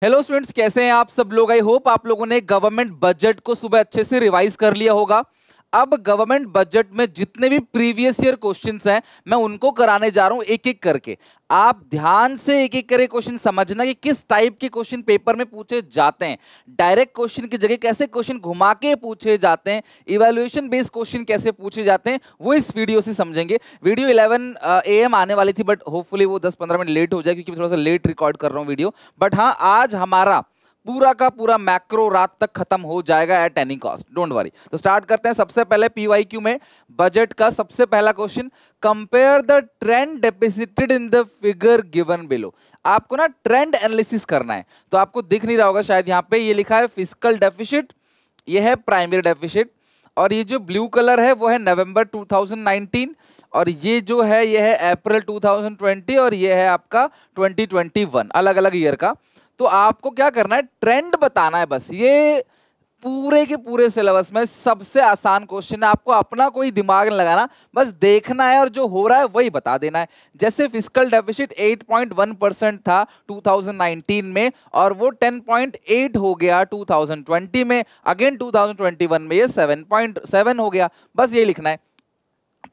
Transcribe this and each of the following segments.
Hello students, कैसे हैं आप सब लोग। आई होप आप लोगों ने गवर्नमेंट बजट को सुबह अच्छे से रिवाइज कर लिया होगा। अब गवर्नमेंट बजट में जितने भी प्रीवियस ईयर क्वेश्चंस हैं मैं उनको कराने जा रहा हूं एक एक करके। आप ध्यान से एक एक करके क्वेश्चन समझना कि किस टाइप के क्वेश्चन पेपर में पूछे जाते हैं। डायरेक्ट क्वेश्चन की जगह कैसे क्वेश्चन घुमा के पूछे जाते हैं, इवैल्यूएशन बेस्ड क्वेश्चन कैसे पूछे जाते हैं, वो इस वीडियो से समझेंगे। वीडियो 11 AM आने वाली थी बट होपफुली वो 10-15 मिनट लेट हो जाए क्योंकि मैं थोड़ा सा लेट रिकॉर्ड कर रहा हूं वीडियो। बट हाँ, आज हमारा पूरा का पूरा मैक्रो रात तक खत्म हो जाएगा at any cost, don't worry. तो स्टार्ट करते हैं। सबसे पहले पीवाईक्यू में बजट का सबसे पहला question, compare the trend depicted in the figure given below. आपको ना ट्रेंड एनालिसिस करना है। तो आपको दिख नहीं रहा होगा शायद, यहाँ पे ये लिखा है फिस्कल डेफिसिट, ये है प्राइमरी डेफिसिट, और ये जो ब्लू कलर है वो है नवंबर 2019, और ये जो है ये है अप्रैल 2020, और ये है आपका 2021, अलग अलग ईयर का। तो आपको क्या करना है, ट्रेंड बताना है बस। ये पूरे के पूरे सिलेबस में सबसे आसान क्वेश्चन है। आपको अपना कोई दिमाग नहीं लगाना, बस देखना है और जो हो रहा है वही बता देना है। जैसे फिस्कल डेफिसिट 8.1% था 2019 में, और वो 10.8 हो गया 2020 में, अगेन 2021 में ये 7.7 हो गया। बस ये लिखना है।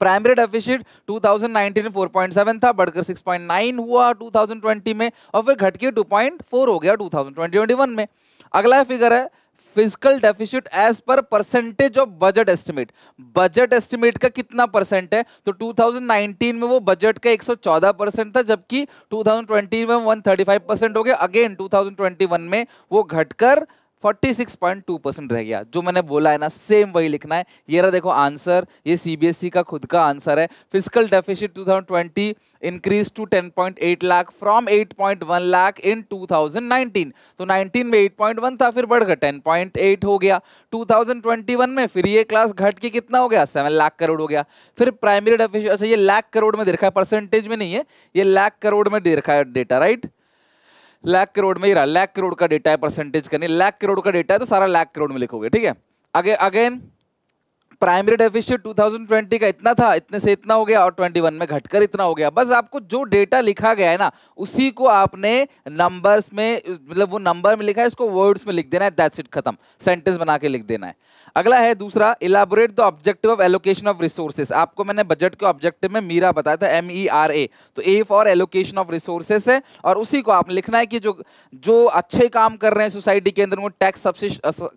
प्राइमरी डेफिसिट 2019 में 4.7 था, बढ़कर 6.9 हुआ 2020 में, और फिर घट के 2.4 हो गया 2021 में। अगला फिगर है physical deficit as per percentage of budget estimate. Budget estimate का कितना परसेंट है, तो 2019 में वो बजट का 114% था, जबकि 2020 में 135% हो गया। अगेन 2021 में वो घटकर 46.2% रह गया। जो मैंने बोला है ना, सेम वही लिखना है। ये रहा देखो आंसर, ये सीबीएसई का खुद का आंसर है। Physical deficit 2020 increase to 10.8 lakh from 8.1 lakh in 2019। तो 19 में 8.1 था, फिर बढ़कर 10.8 हो गया 2021 में। फिर ये क्लास घट के कितना हो गया, 7 लाख करोड़ हो गया। फिर प्राइमरी डेफिसिट, अच्छा ये लाख करोड़ में दे रखा है, परसेंटेज में नहीं है, ये लाख करोड़ में दे रखा है डेटा, राइट। लाख करोड़ में ही रहा, लाख करोड़ का डेटा है, परसेंटेज का नहीं। लाख करोड़ का डेटा है तो सारा लाख करोड़ में लिखोगे, ठीक है। आगे अगेन प्राइमरी डेफिसिट 2020 का इतना था, इतने से इतना हो गया, और 21 में घटकर इतना हो गया। बस आपको जो डेटा लिखा गया है ना, उसी को आपने नंबर्स में, मतलब वो नंबर में लिखा है, इसको वर्ड्स में लिख देना है, दैट्स इट, खत्म। सेंटेंस बना के लिख देना है। अगला है दूसरा, elaborate the objective of allocation of resources. आपको मैंने बजट के ऑब्जेक्टिव में मीरा बताया था, MERA, तो A for allocation of resources है, और उसी को आपने लिखना है कि जो जो अच्छे काम कर रहे हैं सोसाइटी के अंदर, उनको टैक्स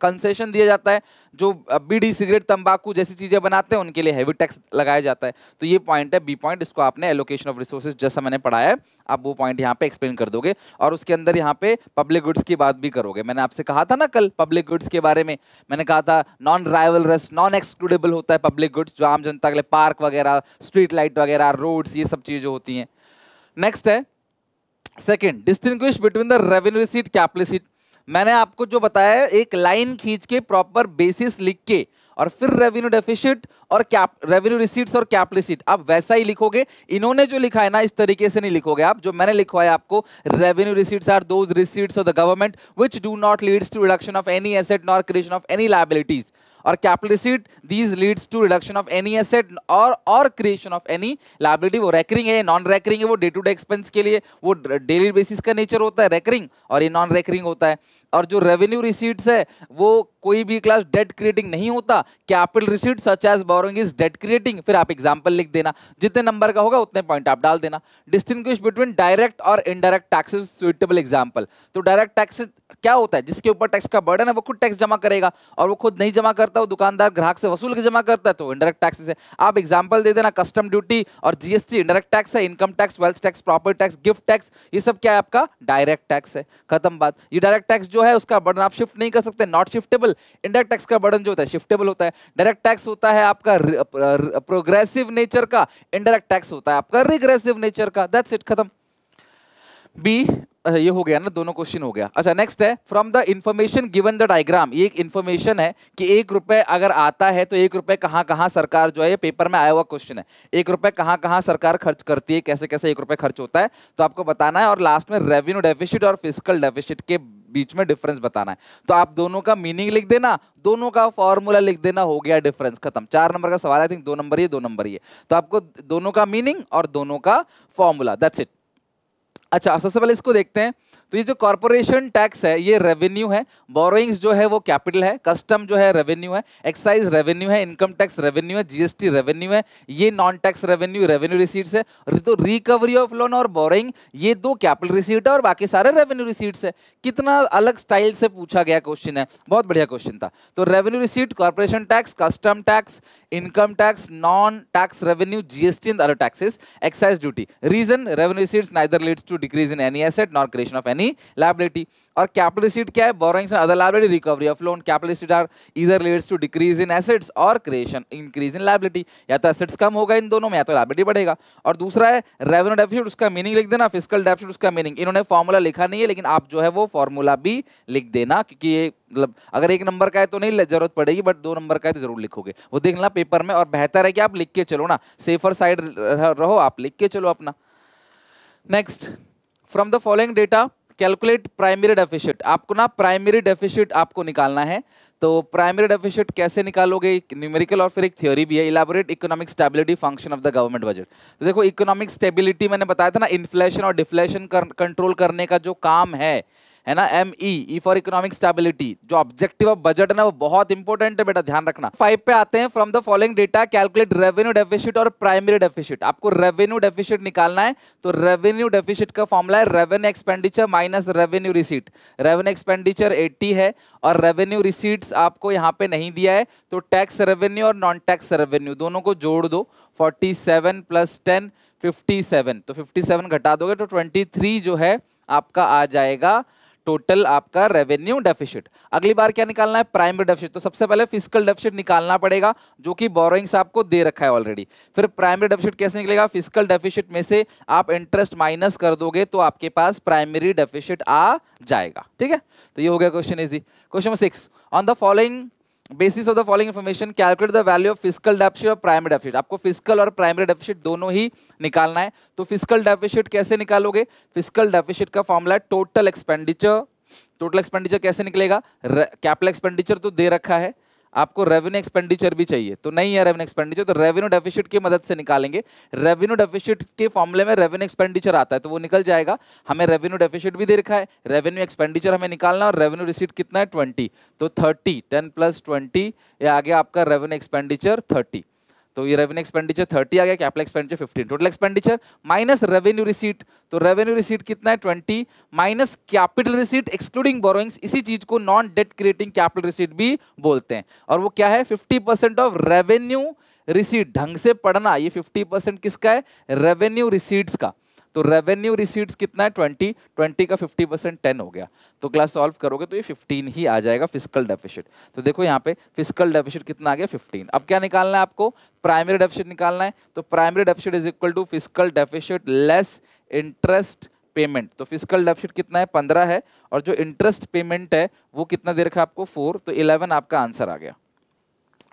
कंसेशन दिया जाता है। जो बीड़ी सिगरेट तंबाकू जैसी चीजें बनाते हैं उनके लिए हैवी टैक्स लगाया जाता है। तो ये पॉइंट है, बी पॉइंट, इसको आपने एलोकेशन ऑफ रिसोर्सेज जैसा मैंने पढ़ाया है, आप वो पॉइंट यहाँ पे एक्सप्लेन कर दोगे। और उसके अंदर यहाँ पे पब्लिक गुड्स की बात भी करोगे। मैंने आपसे कहा था ना कल पब्लिक गुड्स के बारे में, मैंने कहा था नॉन राइवलरस, नॉन एक्सक्लूडेबल होता है पब्लिक गुड्स, जो आम जनता के लिए पार्क वगैरह, स्ट्रीट लाइट वगैरह, रोड्स, ये सब चीजें होती हैं। नेक्स्ट है second, distinguish between the revenue receipt, capital receipt. मैंने आपको जो बताया है, एक लाइन खींच के प्रॉपर बेसिस लिख के, और फिर रेवेन्यू डेफिसिट और रेवेन्यू रिसीट्स और कैपिटल रिसीट आप वैसा ही लिखोगे। इन्होंने जो लिखा है ना, इस तरीके से नहीं लिखोगे आप। जो मैंने लिखवाया आपको, revenue receipts are those receipts of the government which do not leads to reduction of any asset nor creation of any liabilities, और capital receipt these leads to reduction of any asset और creation of any liability. वो recurring है, non recurring है, वो day to day expense के लिए, वो daily basis का नेचर होता है रेकरिंग, और ये नॉन रेकरिंग होता है। और जो रेवेन्यू रिसीट्स है वो कोई भी क्लास डेट क्रिएटिंग नहीं होता। Capital receipt such as borrowing is debt creating. फिर आप एग्जांपल लिख देना, जितने नंबर का होगा उतने पॉइंट आप डाल देना। डिस्टिंग्विश बिटवीन डायरेक्ट और इनडायरेक्ट टैक्सेस, सुइटेबल एग्जांपल। तो डायरेक्ट टैक्सेस क्या होता है, जिसके ऊपर टैक्स का बर्डन है वो खुद टैक्स जमा करेगा, और वो खुद नहीं जमा करता, वो दुकानदार ग्राहक से वसूल के जमा करता है, तो इनडायरेक्ट टैक्सेस है। आप एग्जांपल दे देना, कस्टम ड्यूटी और जीएसटी इनडायरेक्ट टैक्स है, income tax, wealth tax, property tax, gift tax, ये सब क्या है आपका डायरेक्ट टैक्स है, खत्म बात। ये डायरेक्ट टैक्स जो है उसका बर्डन आप शिफ्ट नहीं कर सकते, नॉट शिफ्टेबल। इनडायरेक्ट टैक्स का बर्डन जो होता है शिफ्टेबल होता है। डायरेक्ट टैक्स होता है आपका प्रोग्रेसिव नेचर का, इनडायरेक्ट टैक्स होता है आपका रिग्रेसिव नेचर का, दैट्स इट, खत्म। बी, ये हो गया ना, दोनों क्वेश्चन हो गया। अच्छा नेक्स्ट है, from the information given the diagram. ये एक इंफॉर्मेशन है कि 1 रुपए अगर आता है तो 1 रुपए कहाँ कहाँ सरकार जो है, ये पेपर में आया हुआ क्वेश्चन है, 1 रुपए कहाँ कहाँ सरकार खर्च करती है, कैसे कैसे 1 रुपए खर्च होता है, तो आपको बताना है। और लास्ट में रेवेन्यू डेफिसिट और फिजिकल डेफिसिट के बीच में डिफरेंस बताना है। तो आप दोनों का मीनिंग लिख देना, दोनों का फॉर्मूला लिख देना, हो गया डिफरेंस, खत्म। 4 नंबर का सवाल, आई थिंक 2 नंबर ये 2 नंबर ये, तो आपको दोनों का मीनिंग और दोनों का फॉर्मूला, दैट्स इट। अच्छा सबसे पहले इसको देखते हैं। तो ये जो कॉर्पोरेशन टैक्स है ये रेवेन्यू है, बोरोइंग्स जो है वो कैपिटल है, कस्टम जो है रेवेन्यू है, एक्साइज रेवेन्यू है, इनकम टैक्स रेवेन्यू है, जीएसटी रेवेन्यू है, ये non tax revenue revenue receipts है। तो रिकवरी ऑफ लोन और बोरोइंग ये दो कैपिटल रिसीट है और बाकी सारे रेवेन्यू रिसीट्स है। कितना अलग स्टाइल से पूछा गया क्वेश्चन है, बहुत बढ़िया क्वेश्चन था। तो revenue receipt, corporation tax, custom tax, income tax, non tax revenue, GST and other taxes, excise duty. Reason revenue receipts neither leads to decrease in any asset nor creation of any liability. और capital receipt क्या है? Borrowings and other liability, recovery of loan. Capital receipt are either leads to decrease in assets or creation increase in liability, या तो assets कम होगा इन दोनों में या तो लायबिलिटी बढ़ेगा। और दूसरा है रेवेन्यू डेफिसिट, उसका मीनिंग लिख देना, फिस्कल डेफिसिट उसका मीनिंग। इन्होंने फॉर्मूला लिखा नहीं है लेकिन आप जो है वो फॉर्मूला भी लिख देना, क्योंकि ये मतलब अगर 1 नंबर का है तो नहीं जरूरत पड़ेगी, बट 2 नंबर का है तो जरूर लिखोगे, वो देख लेना पेपर में। और बेहतर है कि आप लिख के चलो ना, सेफर साइड रहो, आप लिख के चलो अपना। Next, from the following data calculate primary deficit. आपको ना प्राइमरी डेफिसिट आपको निकालना है। तो प्राइमरी डेफिसिट कैसे निकालोगे? एक न्यूमेरिकल और फिर एक थ्योरी भी है। Elaborate economic stability function of the government budget. तो देखो इकोनॉमिक स्टेबिलिटी मैंने बताया था ना, इन्फ्लेशन और डिफ्लेशन कंट्रोल करने का जो काम है ना, ई फॉर इकोनॉमिक स्टेबिलिटी, जो ऑब्जेक्टिव ऑफ बजट है ना वो बहुत इंपॉर्टेंट है बेटा, ध्यान रखना। 5 पे आते हैं। From the following data calculate revenue deficit और प्राइमरी डेफिसिट। आपको रेवेन्यू डेफिसिट निकालना है। तो रेवेन्यू डेफिसिट का फॉर्मूला है revenue expenditure minus revenue receipt. Revenue expenditure 80 है और रेवेन्यू रिसीट्स आपको यहाँ पे नहीं दिया है, तो टैक्स रेवेन्यू और नॉन टैक्स रेवेन्यू दोनों को जोड़ दो। 47 + 10 57, तो 57 घटा दोगे तो 23 जो है आपका आ जाएगा टोटल आपका रेवेन्यू डेफिसिट। अगली बार क्या निकालना है? Primary deficit. तो सबसे पहले फिस्कल डेफिसिट निकालना पड़ेगा, जो कि बोरोइंग्स आपको दे रखा है ऑलरेडी। फिर प्राइमरी डेफिसिट कैसे निकलेगा? फिस्कल डेफिसिट में से आप इंटरेस्ट माइनस कर दोगे तो आपके पास प्राइमरी डेफिसिट आ जाएगा। ठीक है, तो ये हो गया question easy. Question number 6, on the following basis of the following information calculate the value of fiscal deficit और प्राइमरी डेफिसिट। आपको फिस्कल और प्राइमरी डेफिसिट दोनों ही निकालना है। तो फिस्कल डेफिसिट कैसे निकालोगे? फिस्कल डेफिसिट का फॉर्मूला है टोटल एक्सपेंडिचर। टोटल एक्सपेंडिचर कैसे निकलेगा? कैपिटल एक्सपेंडिचर तो दे रखा है, आपको रेवेन्यू एक्सपेंडिचर भी चाहिए, तो नहीं है रेवेन्यू एक्सपेंडिचर, तो रेवेन्यू डेफिसिट की मदद से निकालेंगे। रेवेन्यू डेफिसिट के फॉर्मूले में रेवेन्यू एक्सपेंडिचर आता है तो वो निकल जाएगा। हमें रेवेन्यू डेफिसिट भी दे रखा है, रेवेन्यू एक्सपेंडिचर हमें निकालना है और रेवेन्यू रिसीट कितना है? 20, तो 30, 10 + 20 ये आ गया आपका रेवेन्यू एक्सपेंडिचर 30। तो ये रेवेन्यू एक्सपेंडिचर 30 आ गया, capital expenditure 15। Total expenditure minus revenue receipt, तो रेवेन्यू रिसीट कितना है? 20 minus capital receipt excluding borrowings. इसी चीज को non debt creating capital receipt भी बोलते हैं। और वो क्या है? 50% ऑफ रेवेन्यू रिसीट। ढंग से पढ़ना, ये 50% किसका है? रेवेन्यू रिसीट्स का। तो रेवेन्यू रिसीट्स कितना है? 20 का 50% 10 हो गया। तो क्लास सॉल्व करोगे तो ये 15 ही आ जाएगा फिस्कल डेफिसिट। तो देखो यहाँ पे फिस्कल डेफिसिट कितना आ गया? 15। अब क्या निकालना है आपको? प्राइमरी डेफिसिट निकालना है। तो primary deficit is equal to fiscal deficit less interest payment. तो फिस्कल डेफिसिट कितना है? 15 है, और जो इंटरेस्ट पेमेंट है वो कितना दे रखा है आपको? 4, तो 11 आपका आंसर आ गया।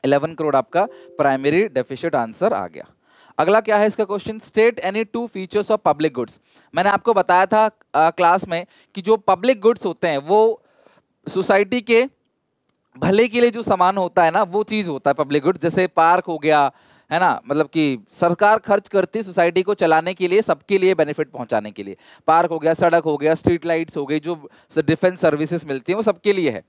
11 करोड़ आपका प्राइमरी डेफिसिट आंसर आ गया। अगला क्या है इसका question? State any 2 features of public goods. मैंने आपको बताया था क्लास में कि जो पब्लिक गुड्स होते हैं वो सोसाइटी के भले के लिए जो सामान होता है ना, वो चीज होता है पब्लिक गुड्स। जैसे पार्क हो गया, है ना, मतलब कि सरकार खर्च करती है सोसाइटी को चलाने के लिए, सबके लिए बेनिफिट पहुंचाने के लिए। पार्क हो गया, सड़क हो गया, स्ट्रीट लाइट्स हो गई, जो डिफेंस सर्विसेज मिलती हैं वो सबके लिए है।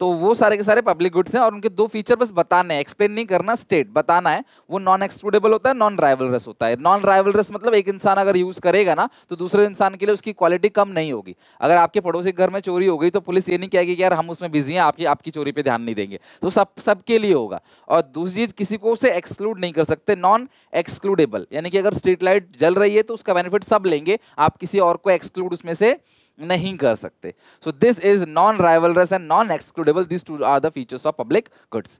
तो वो सारे के सारे पब्लिक गुड्स हैं और उनके 2 फीचर बस बताने हैं, एक्सप्लेन नहीं करना, स्टेट बताना है। वो नॉन एक्सक्लूडेबल होता है, नॉन राइवलरस होता है। नॉन राइवलरस मतलब एक इंसान अगर यूज करेगा ना तो दूसरे इंसान के लिए उसकी क्वालिटी कम नहीं होगी। अगर आपके पड़ोसी के घर में चोरी हो गई तो पुलिस ये नहीं कहेगी कि यार हम उसमें बिजी हैं, आपकी चोरी पे ध्यान नहीं देंगे। तो सबके लिए होगा। और दूसरी चीज, किसी को उसे एक्सक्लूड नहीं कर सकते, नॉन एक्सक्लूडेबल, यानी कि अगर स्ट्रीट लाइट जल रही है तो उसका बेनिफिट सब लेंगे, आप किसी और को एक्सक्लूड उसमें से नहीं कर सकते। So this is non rivalrous and non excludable. This two are the features of public goods.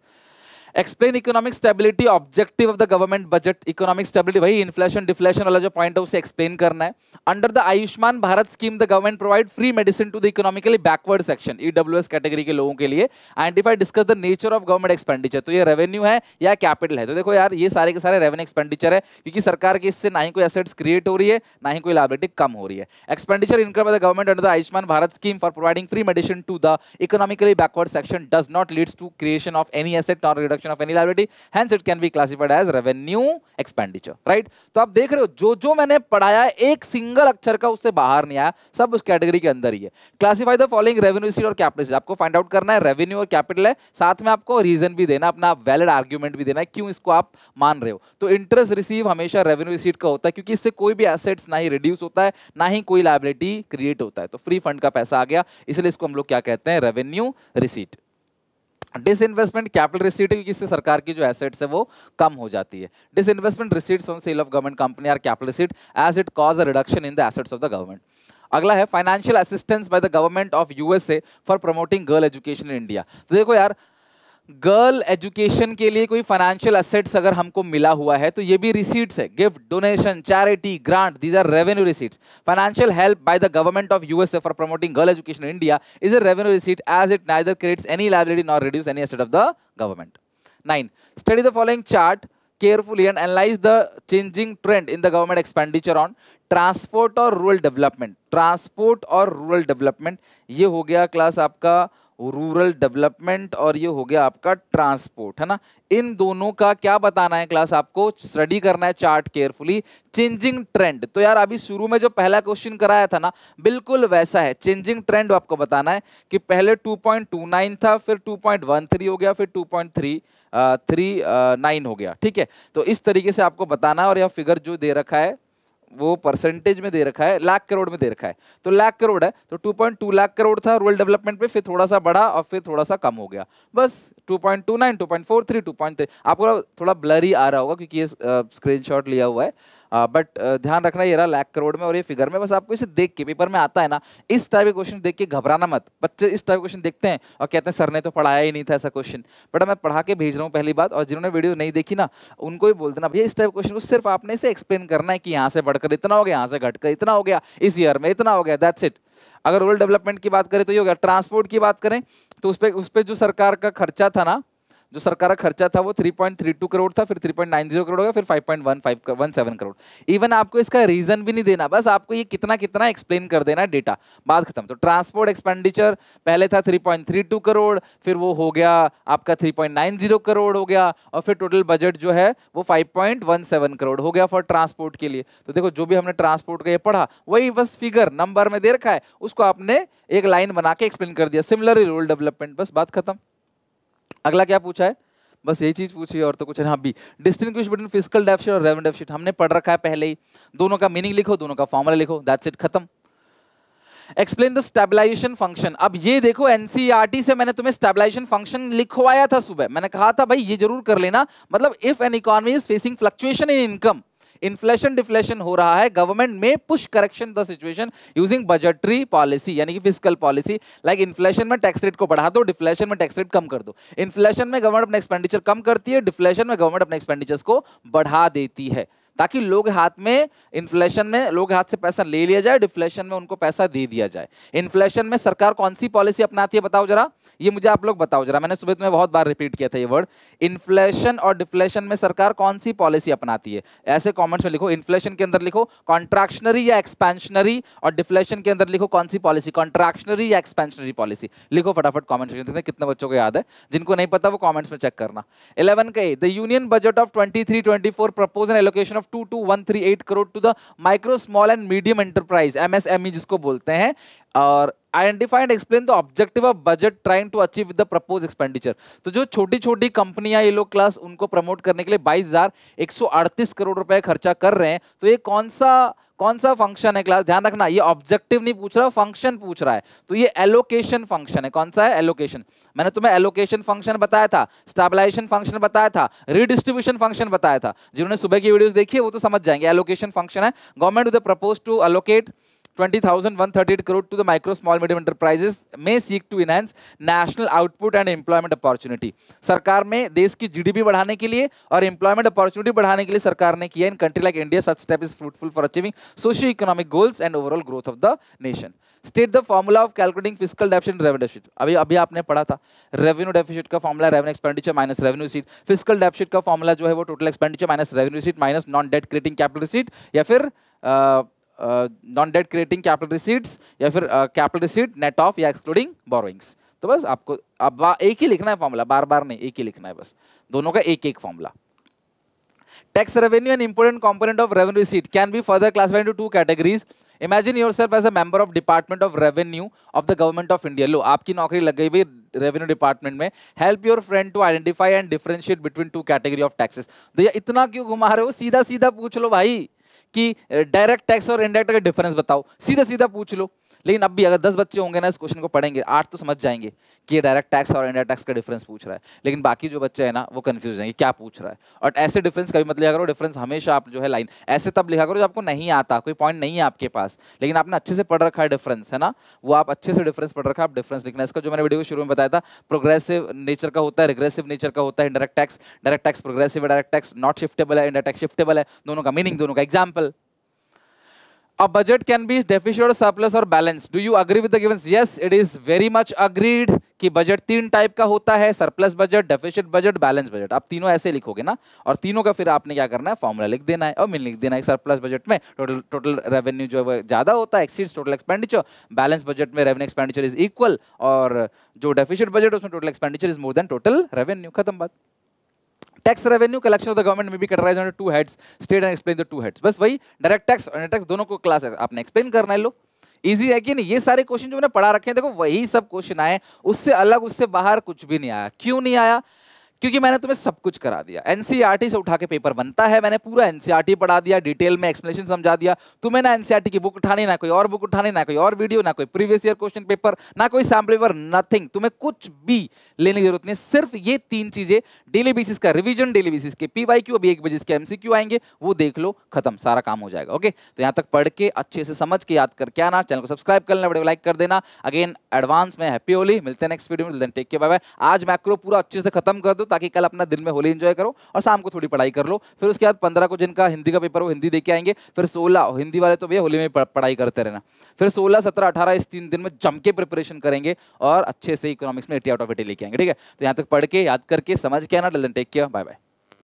Explain economic stability objective of the government budget. Economic stability, वही इन्फ्लेशन डिफ्लेशन वाला जो पॉइंट है उसे एक्सप्लेन करना है। Under the Ayushman Bharat scheme the government provide free medicine to the economically backward section, EWS category के लोगों के लिए। Identify discuss the nature of government expenditure. तो ये रेवेन्यू है या कैपिटल है? तो देखो यार ये सारे के सारे रेवेन्यू एक्सपेंडिचर है, क्योंकि सरकार की इससे ना ही कोई एसेट्स क्रिएट हो रही है ना ही कोई लायबिलिटी कम हो रही है। Expenditure income by the government under the Ayushman Bharat scheme for providing free medicine to the economically backward section does not leads to creation of any asset और reduction function of any liability, hence it can be classified as revenue expenditure, right. तो आप देख रहे हो जो जो मैंने पढ़ाया एक सिंगल अक्षर का उससे बाहर नहीं आया, सब उस कैटेगरी के अंदर ही है। Classify the following revenue receipt और कैपिटल रिसीट, आपको फाइंड आउट करना है रेवेन्यू और कैपिटल है, साथ में आपको रीजन भी देना, अपना वैलिड आर्ग्यूमेंट भी देना है क्यों इसको आप मान रहे हो। तो इंटरेस्ट रिसीव हमेशा रेवेन्यू रिसीट का होता है, क्योंकि इससे कोई भी एसेट्स ना ही रिड्यूस होता है ना ही कोई लायबिलिटी क्रिएट होता है। तो फ्री फंड का पैसा आ गया, इसलिए इसको हम लोग क्या कहते हैं, revenue receipt. Disinvestment capital receipt है, क्योंकि इससे सरकार की जो एसेट्स है वो कम हो जाती है। Disinvestment receipts from sale of government company are capital receipt as it cause a reduction in the assets of the government. अगला है financial assistance by the government of USA for promoting girl education in India. तो देखो यार, girl education के लिए कोई financial assets अगर हमको मिला हुआ है तो ये भी रिसीट्स है, gift, donation, charity, grant, these are revenue receipts. Financial help by the government of USA for promoting girl education in India is a revenue receipt as it neither creates any liability nor reduce any asset of the government. 9. Study the following chart carefully and analyze the changing trend in the government expenditure on transport और rural development। Transport और rural development, ये हो गया class आपका rural development और ये हो गया आपका ट्रांसपोर्ट, है ना। इन दोनों का क्या बताना है क्लास, आपको स्टडी करना है चार्ट केयरफुली। चेंजिंग ट्रेंड, तो यार अभी शुरू में जो पहला क्वेश्चन कराया था ना, बिल्कुल वैसा है। चेंजिंग ट्रेंड आपको बताना है कि पहले 2.29 था, फिर 2.13 हो गया, फिर 2.39 हो गया, ठीक है। तो इस तरीके से आपको बताना है, और यह फिगर जो दे रखा है वो परसेंटेज में दे रखा है, लाख करोड़ में दे रखा है। तो लाख करोड़ है तो 2.2 लाख करोड़ था रूरल डेवलपमेंट पे, फिर थोड़ा सा बढ़ा और फिर थोड़ा सा कम हो गया, बस 2.29, 2.43, 2.3। आपको थोड़ा ब्लरी आ रहा होगा क्योंकि ये स्क्रीनशॉट लिया हुआ है, बट ध्यान रखना ये रहा लाख करोड़ में और ये फिगर में। बस आपको इसे देख के, पेपर में आता है ना इस टाइप के क्वेश्चन देख के घबराना मत। बच्चे इस टाइप क्वेश्चन देखते हैं और कहते हैं सर ने तो पढ़ाया ही नहीं था ऐसा क्वेश्चन, बट मैं पढ़ा के भेज रहा हूँ पहली बात। और जिन्होंने वीडियो नहीं देखी ना उनको भी बोल देना भैया इस टाइप क्वेश्चन को सिर्फ आपने इसे एक्सप्लेन करना है कि यहाँ से बढ़कर इतना हो गया, यहाँ से घटकर इतना हो गया, इस ईयर में इतना हो गया, दैट्स इट। अगर रूरल डेवलपमेंट की बात करें तो ये हो गया। ट्रांसपोर्ट की बात करें तो उस पर जो सरकार का खर्चा था ना, जो सरकार का खर्चा था वो 3.32 करोड़ था, फिर 3.90 करोड़ हो गया, फिर 5.17 करोड़। इवन आपको इसका रीजन भी नहीं देना, बस आपको ये कितना कितना एक्सप्लेन कर देना, डेटा, बात खत्म। तो ट्रांसपोर्ट एक्सपेंडिचर पहले था 3.32 करोड़, फिर वो हो गया आपका 3.90 करोड़ हो गया, और फिर टोटल बजट जो है वो 5.17 करोड़ हो गया फॉर ट्रांसपोर्ट के लिए। तो देखो जो भी हमने ट्रांसपोर्ट का ये पढ़ा वही बस फिगर नंबर में दे रखा है, उसको आपने एक लाइन बना के एक्सप्लेन कर दिया। सिमिलरली रूरल डेवलपमेंट, बस बात खत्म। अगला क्या पूछा है, बस यही चीज पूछी है और तो कुछ नहीं। हाँ, be distinguish between fiscal deficit और रेवेन्यू डेफिसिट हमने पढ़ रखा है पहले ही, दोनों का मीनिंग लिखो, दोनों का फॉर्मूला लिखो, दैट्स इट, खत्म। Explain the stabilization function. अब ये देखो एनसीईआरटी से मैंने तुम्हें स्टेबलाइजेशन फंक्शन लिखवाया था सुबह, मैंने कहा था भाई ये जरूर कर लेना। मतलब if an economy is facing fluctuation in income, inflation deflation हो रहा है, गवर्नमेंट में push correction the situation using budgetary policy यानी कि फिस्कल पॉलिसी। लाइक इन्फ्लेशन में टैक्स रेट को बढ़ा दो, डिफ्लेशन में टैक्स रेट कम कर दो। इन्फ्लेशन में गवर्नमेंट अपने एक्सपेंडिचर कम करती है, डिफ्लेशन में गवर्नमेंट अपने एक्सपेंडिचर्स को बढ़ा देती है, ताकि लोग हाथ में, इन्फ्लेशन में लोग हाथ से पैसा ले लिया जाए, डिफ्लेशन में उनको पैसा दे दिया जाए। इन्फ्लेशन में सरकार कौन सी पॉलिसी अपनाती है बताओ जरा, ये मुझे आप लोग बताओ जरा। मैंने सुबह तुम्हें बहुत बार रिपीट किया था ये वर्ड, इन्फ्लेशन और डिफ्लेशन में सरकार कौन सी पॉलिसी अपनाती है, ऐसे कमेंट्स में लिखो। इन्फ्लेशन के अंदर लिखो कॉन्ट्रैक्शनरी या एक्सपेंशनरी, और डिफ्लेशन के अंदर लिखो कौन सी पॉलिसी, कॉन्ट्रैक्शनरी या एक्सपेंशनरी पॉलिसी। लिखो फटाफट कमेंट सेक्शन में, कितने बच्चों को याद है, जिनको नहीं पता वो कमेंट्स में चेक करना। 11 का the union budget of 23-24 propose an allocation of 22138 crore to the micro small and medium enterprise, MSME जिसको बोलते हैं, और identify and explain the objective of budget trying to achieve with the propose expenditure. तो जो छोटी छोटी कंपनियां ये लोग क्लास उनको प्रमोट करने के लिए 22,138 करोड़ रुपए खर्चा कर रहे हैं, तो ये कौन सा फंक्शन है क्लास, ध्यान रखना ये ऑब्जेक्टिव नहीं पूछ रहा, फंक्शन पूछ रहा है। तो ये एलोकेशन फंक्शन है, कौन सा है, एलोकेशन। मैंने तुम्हें एलोकेशन फंक्शन बताया था, स्टेबलाइजेशन फंक्शन बताया था, रिडिस्ट्रीब्यूशन फंक्शन बताया था। जिन्होंने सुबह की वीडियोस देखी है वो तो समझ जाएंगे। एलोकेशन फंक्शन है government with propose to allocate 20,138 crore to the micro small medium enterprises may seek to enhance national output and employment opportunity। सरकार में देश की जीडीपी बढ़ाने के लिए और एम्प्लॉयमेंट अपॉर्चुनिटी बढ़ाने के लिए सरकार ने किया। In country like India such step is fruitful for achieving socio economic goals and overall growth of the nation. State the formula of calculating fiscal deficit revenue deficit. अभी आपने पढ़ा था रेवेन्यू डेफिसिट का formula revenue expenditure minus revenue receipt. Fiscal deficit का formula जो है वो total expenditure minus revenue receipt minus non debt creating capital receipt, या फिर non debt creating capital receipts, या फिर कैपिटल रिसीट नेट ऑफ या एक्सक्लूडिंग बोरोइंग्स। तो बस आपको अब एक ही लिखना है फॉर्मूला, बार बार नहीं, एक ही लिखना है बस, दोनों का एक एक formula. Tax revenue, an important component of revenue receipt, can be further classified into two categories. Imagine yourself as a member of Department of Revenue of the Government of India. लो आपकी नौकरी लग गई भाई रेवेन्यू डिपार्टमेंट में. Help your friend to identify and differentiate between two category of taxes. भैया इतना क्यों घुमा रहे हो, सीधा सीधा पूछ लो भाई कि डायरेक्ट टैक्स और इनडायरेक्ट का डिफरेंस बताओ, सीधा सीधा पूछ लो. लेकिन अब भी अगर 10 बच्चे होंगे ना इस क्वेश्चन को पढ़ेंगे, 8 तो समझ जाएंगे कि ये डायरेक्ट टैक्स और इनडायरेक्ट टैक्स का डिफरेंस पूछ रहा है. लेकिन बाकी जो बच्चे हैं ना वो कंफ्यूज हो जाएंगे क्या पूछ रहा है. और ऐसे डिफरेंस कभी मत लिखा करो. डिफरेंस हमेशा आप जो है लाइन ऐसे तब लिखा करो जब आपको नहीं आता, कोई पॉइंट नहीं है आपके पास, लेकिन आपने अच्छे से पढ़ रखा है डिफरेंस, है ना, वो आप अच्छे से डिफरेंस पढ़ रखा है, आप डिफरेंस लिखना है. इसका जो मैंने वीडियो के शुरू में बताया था, प्रोग्रेसिव नेचर का होता है, रिग्रेसिव नेचर का होता है indirect tax. Direct tax progressive है, डायरेक्ट टैक्स नॉट शिफ्टेबल है, इनडायरेक्ट टैक्स शिफ्टेबल है. दोनों का मीनिंग, दोनों का example. A budget can be deficit or surplus or balance. Do you agree with the givens? Yes, it is very much agreed कि budget 3 type का होता है, surplus budget, deficit budget, balance budget. आप तीनों ऐसे लिखोगे ना, और तीनों का फिर आपने क्या करना है, फॉर्मूला लिख देना है और मीन लिख देना है. सरप्लस बजट में टोटल रेवेन्यू जो है ज्यादा होता है, exceeds total expenditure. Balance budget में रेवेन्यू एक्सपेंडिचर इज इक्वल, और जो डेफिसिट बजट उसमें total expenditure is more than total revenue. खत्म बात. Tax revenue collection of the government में भी categorised under 2 heads. State and explain the 2 heads. बस वही डायरेक्ट टैक्स और इनडायरेक्ट टैक्स दोनों को क्लास आपने एक्सप्लेन करना है. लो इजी है कि नहीं. ये सारे क्वेश्चन जो मैंने पढ़ा रखे हैं देखो वही सब क्वेश्चन आए, उससे अलग उससे बाहर कुछ भी नहीं आया. क्यों नहीं आया? क्योंकि मैंने तुम्हें सब कुछ करा दिया. एनसीईआरटी से उठा के पेपर बनता है, मैंने पूरा एनसीईआरटी पढ़ा दिया, डिटेल में एक्सप्लेनेशन समझा दिया. तुम्हें ना एनसीईआरटी की बुक उठानी, ना कोई और बुक उठानी, ना कोई और वीडियो, ना कोई प्रीवियस ईयर क्वेश्चन पेपर, ना कोई सैम्पल पेपर, नथिंग. तुम्हें कुछ भी लेने की जरूरत नहीं. सिर्फ ये 3 चीजें, डेली बेसिस का रिवीजन, डेली बेसिस के पीवाईक्यू, अभी 1 बजे इसके एमसीक्यू आएंगे, वो देख लो, खत्म, सारा काम हो जाएगा. ओके, तो यहाँ तक पढ़ के अच्छे से समझ के याद करके आना. चैनल को सब्सक्राइब कर लेना, वीडियो को लाइक कर देना. अगेन एडवांस में हैप्पी होली. मिलते हैं नेक्स्ट वीडियो में. Take care, bye bye. आज मैक्रो पूरा अच्छे से खत्म कर दो ताकि कल अपना दिन में होली एंजॉय करो और शाम को थोड़ी पढ़ाई कर लो. फिर उसके बाद 15 को जिनका हिंदी का पेपर हो हिंदी दे के आएंगे. फिर 16 हिंदी वाले तो भैया होली में पढ़ाई करते रहना. फिर 16, 17, 18 इस 3 दिन में जम के प्रिपरेशन करेंगे और अच्छे से इकोनॉमिक्स में 80 आउट ऑफ 80 लेके आएंगे. ठीक है, तो यहाँ तक पढ़ के याद करके समझ के आना. Take care, bye bye.